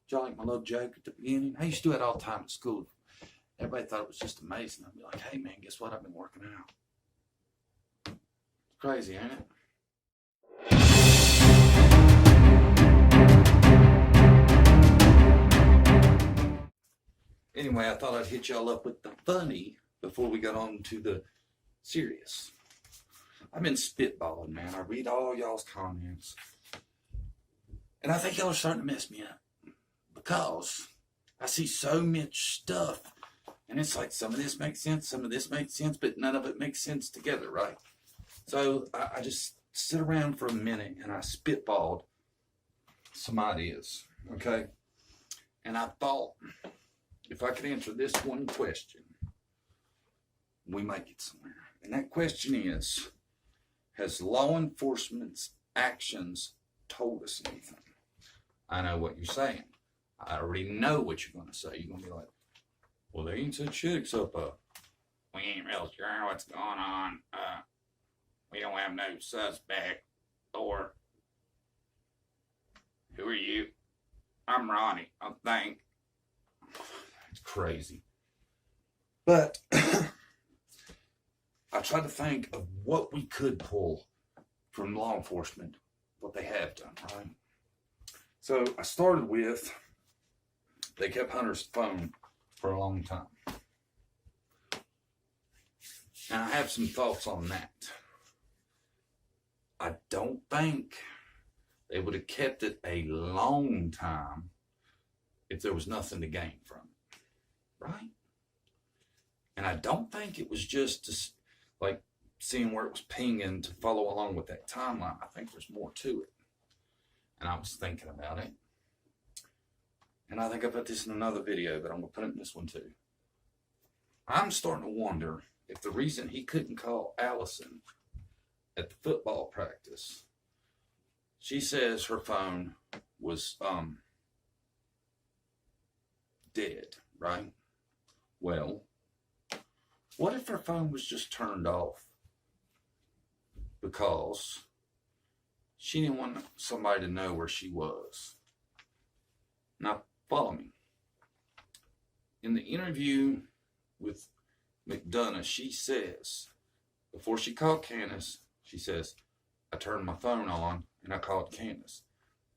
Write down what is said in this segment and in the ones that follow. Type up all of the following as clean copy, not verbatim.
y'all like my little joke at the beginning? I used to do it all the time at school. Everybody thought it was just amazing. I'd be like, hey man, guess what? I've been working out. It's crazy, ain't it? Anyway, I thought I'd hit y'all up with the funny before we got on to the serious. I've been spitballing, man. I read all y'all's comments. And I think y'all are starting to mess me up. Because I see so much stuff. And it's like some of this makes sense, some of this makes sense, but none of it makes sense together, right? So I just sit around for a minute and I spitballed some ideas, okay? And I thought, if I could answer this one question, we might get somewhere. And that question is, has law enforcement's actions told us anything? I know what you're saying. I already know what you're going to say. You're going to be like, well, they ain't said shit except, we ain't real sure what's going on. We don't have no suspect. Or, who are you? I'm Ronnie, I think. It's crazy. But I tried to think of what we could pull from law enforcement, what they have done, right? So I started with, they kept Hunter's phone for a long time. And I have some thoughts on that. I don't think they would have kept it a long time if there was nothing to gain from it, right? And I don't think it was just to, like seeing where it was pinging to follow along with that timeline. I think there's more to it. And I was thinking about it. And I think I put this in another video, but I'm going to put it in this one too. I'm starting to wonder if the reason he couldn't call Allison at the football practice, she says her phone was dead, right? Well, what if her phone was just turned off because she didn't want somebody to know where she was? Now, follow me. In the interview with McDonough, she says, before she called Candace, she says, I turned my phone on and I called Candace.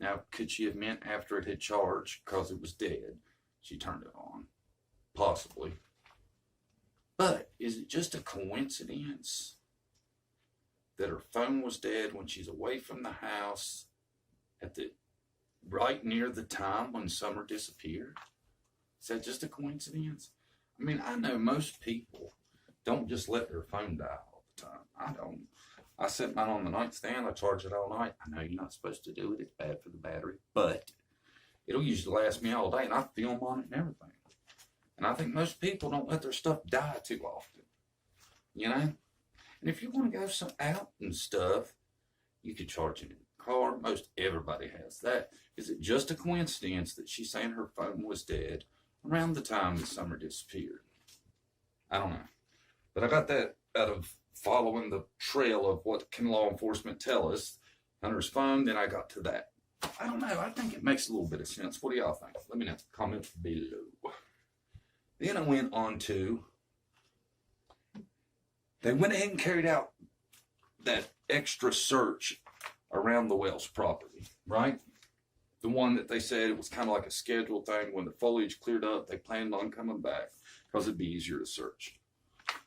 Now, could she have meant after it had charged because it was dead, she turned it on? Possibly. But is it just a coincidence that her phone was dead when she's away from the house at the right near the time when Summer disappeared? Is that just a coincidence? I mean, I know most people don't just let their phone die all the time. I don't. I set mine on the nightstand. I charge it all night. I know you're not supposed to do it. It's bad for the battery. But it'll usually last me all day, and I film on it and everything. And I think most people don't let their stuff die too often. You know? And if you want to go out and stuff, you could charge it in the car. Most everybody has that. Is it just a coincidence that she's saying her phone was dead around the time that Summer disappeared? I don't know. But I got that out of following the trail of what can law enforcement tell us. Hunter's phone, then I got to that. I don't know. I think it makes a little bit of sense. What do y'all think? Let me know. Comment below. Then I went on to, they went ahead and carried out that extra search around the Wells property, right? The one that they said it was kind of like a scheduled thing. When the foliage cleared up, they planned on coming back because it'd be easier to search.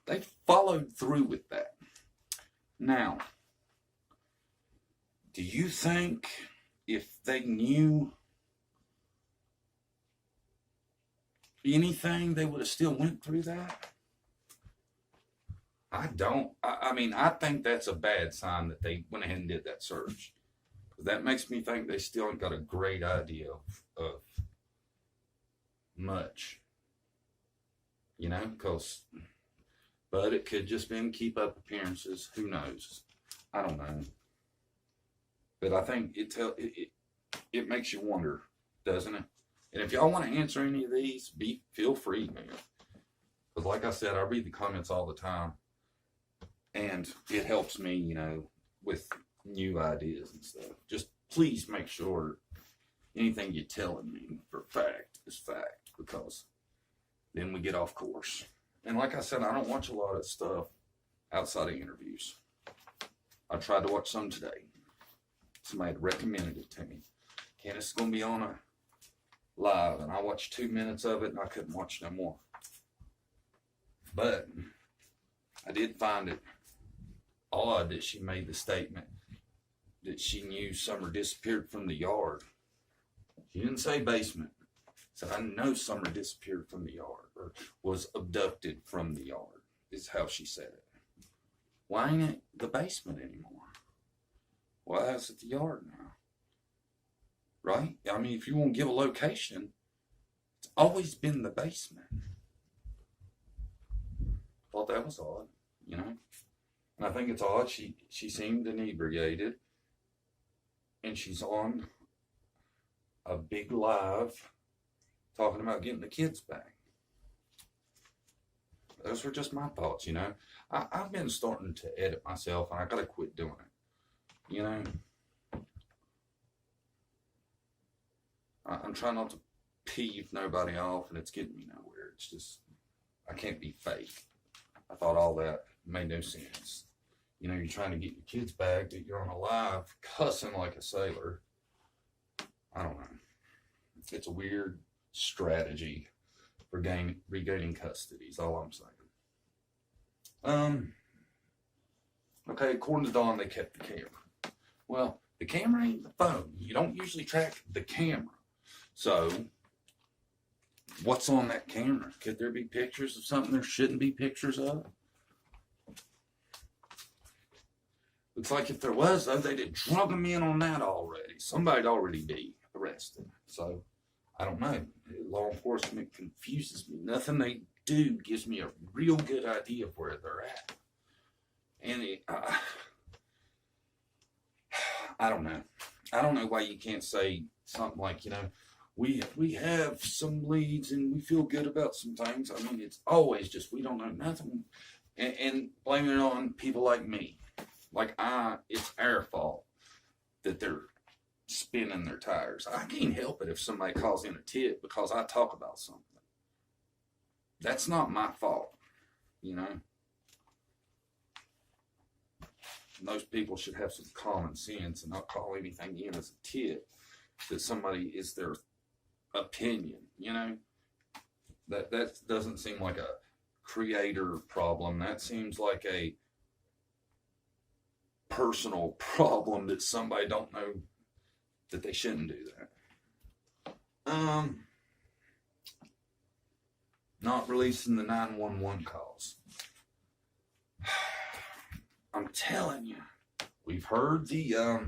They followed through with that. Now, do you think if they knew anything, they would have still went through that? I don't. I mean, I think that's a bad sign that they went ahead and did that search. That makes me think they still ain't got a great idea of much. You know, but it could just been keep up appearances. Who knows? I don't know. But I think it makes you wonder, doesn't it? And if y'all want to answer any of these, feel free, man. Because like I said, I read the comments all the time. And it helps me, you know, with new ideas and stuff. Just please make sure anything you're telling me for fact is fact, because then we get off course. And like I said, I don't watch a lot of stuff outside of interviews. I tried to watch some today. Somebody had recommended it to me. Candace is going to be on a live, and I watched 2 minutes of it, and I couldn't watch no more. But I did find it odd that she made the statement that she knew Summer disappeared from the yard. She didn't say basement. Said, I know Summer disappeared from the yard, or was abducted from the yard, is how she said it. Why ain't it the basement anymore? Why is it the yard now? Right? I mean, if you want to give a location, it's always been the basement. Thought that was odd, you know? And I think it's odd. She seemed inebriated, and she's on a big live talking about getting the kids back. Those were just my thoughts, you know? I've been starting to edit myself, and I got to quit doing it, you know? I'm trying not to peeve nobody off, and it's getting me nowhere. It's just, I can't be fake. I thought all that made no sense. You know, you're trying to get your kids back, that you're on a live cussing like a sailor. I don't know. It's a weird strategy for regaining custody, is all I'm saying. Okay, according to Dawn, they kept the camera. Well, the camera ain't the phone. You don't usually track the camera. So, what's on that camera? Could there be pictures of something there shouldn't be pictures of? Looks like if there was, though, they'd have drug them in on that already. Somebody'd already be arrested. So, I don't know. Law enforcement confuses me. Nothing they do gives me a real good idea of where they're at. And I don't know. I don't know why you can't say something like, you know, we have some leads and we feel good about some things. I mean, it's always just we don't know nothing, and blaming it on people like me, like it's our fault that they're spinning their tires. I can't help it if somebody calls in a tip because I talk about something. That's not my fault, you know. Most people should have some common sense and not call anything in as a tip that somebody is their opinion, you know. That doesn't seem like a creator problem. That seems like a personal problem that somebody don't know that they shouldn't do that. Not releasing the 911 calls. I'm telling you, we've heard the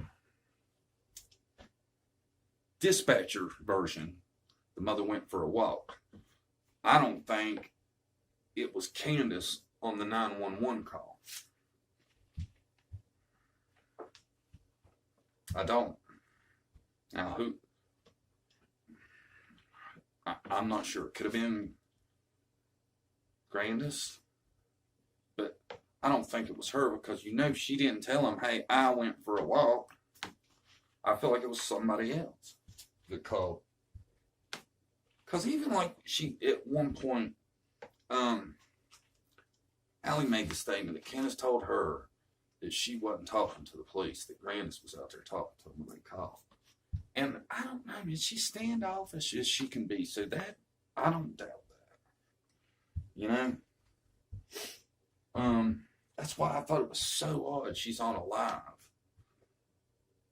dispatcher version. The mother went for a walk. I don't think it was Candace on the 911 call. I don't. Now, who? I'm not sure. It could have been Candace, but I don't think it was her because, you know, she didn't tell him, hey, I went for a walk. I feel like it was somebody else that called. Because even like she, at one point, Allie made the statement that Candace told her that she wasn't talking to the police, that Candace was out there talking to them when they called. And I don't know, I mean, she's standoffish as she can be, so that, I don't doubt that. You know? That's why I thought it was so odd she's on a live.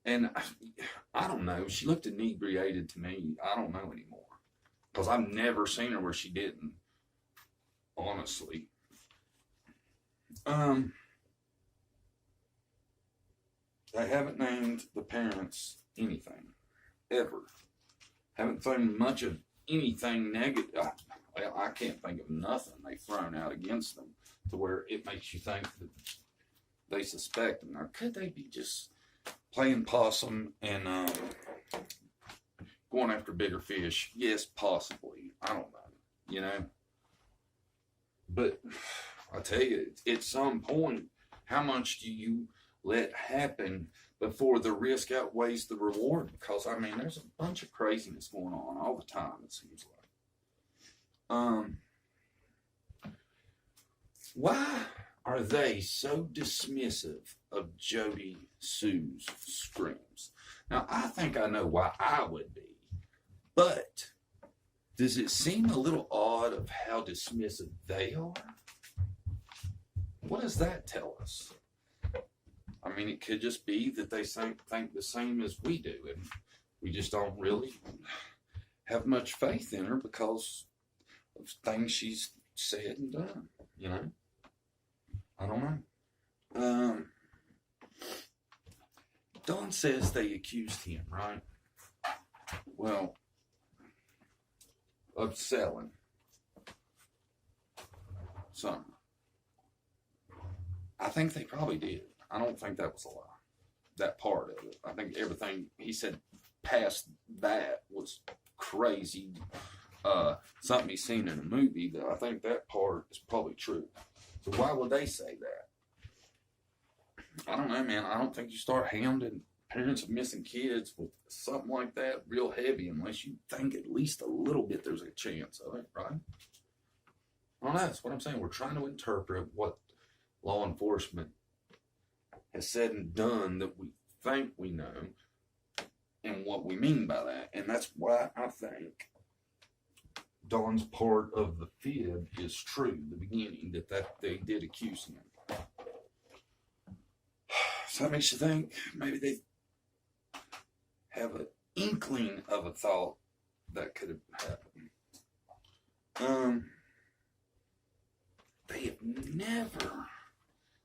And I don't know, she looked inebriated to me. I don't know anymore. Because I've never seen her where she didn't, honestly. They haven't named the parents anything, ever. Haven't thrown much of anything negative. Well, I can't think of nothing they've thrown out against them to where it makes you think that they suspect them. Now, could they be just playing possum and going after bigger fish? Yes, possibly. I don't know, you know. But I tell you, at some point, how much do you let happen before the risk outweighs the reward. Because I mean, there's a bunch of craziness going on all the time. It seems like. Why are they so dismissive of Jody Sue's screams? Now, I think I know why I would be, but does it seem a little odd of how dismissive they are? What does that tell us? I mean, it could just be that they think the same as we do, and we just don't really have much faith in her because of things she's said and done, you know? I don't know. Dawn says they accused him, right? Well, of selling something. I think they probably did. I don't think that was a lie. That part of it. I think everything he said past that was crazy. Something he's seen in a movie. That I think that part is probably true. So why would they say that? I don't know, man. I don't think you start hounding parents of missing kids with something like that real heavy unless you think at least a little bit there's a chance of it, right? Well, that's what I'm saying. We're trying to interpret what law enforcement has said and done that we think we know and what we mean by that. And that's why I think Dawn's part of the fib is true, the beginning, that they did accuse him. So that makes you think maybe they have an inkling of a thought that could have happened. They have never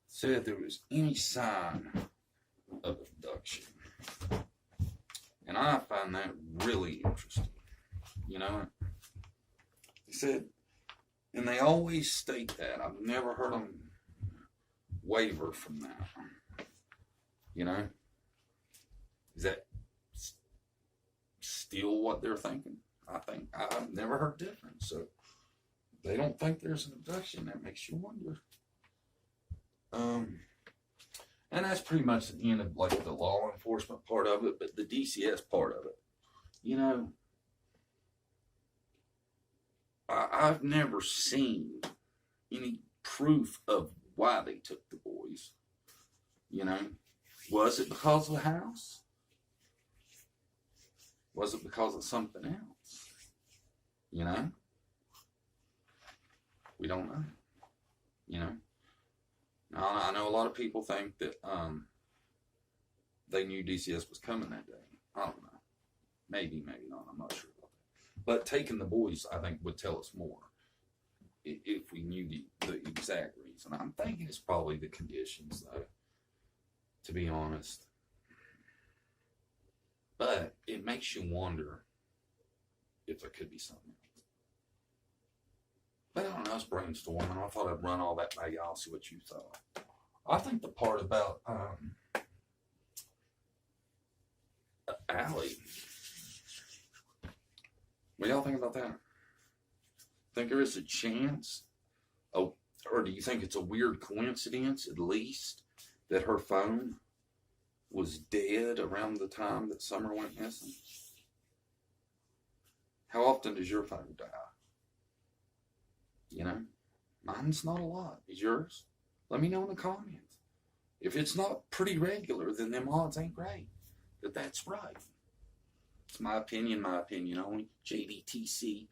said there was any sign of abduction. And I find that really interesting. You know, they said, and they always state that. I've never heard them waver from that. You know, is that still what they're thinking? I think I've never heard different. So they don't think there's an abduction. That makes you wonder. And that's pretty much the end of like the law enforcement part of it, but the DCS part of it, you know, I've never seen any proof of why they took the boys. You know, was it because of the house? Was it because of something else? You know, we don't know. You know. Now, I know a lot of people think that they knew DCS was coming that day. I don't know. Maybe, maybe not. I'm not sure about that. But taking the boys, I think, would tell us more if we knew the exact reason. I'm thinking it's probably the conditions, though, to be honest. But it makes you wonder if there could be something else. But I don't know, I was brainstorming. I thought I'd run all that by y'all, see what you thought. I think the part about Allie, what do y'all think about that? Think there is a chance, or do you think it's a weird coincidence, at least, that her phone was dead around the time that Summer went missing? How often does your phone die? You know, mine's not a lot. Is yours? Let me know in the comments. If it's not pretty regular, then them odds ain't great that that's right. It's my opinion only. JDTC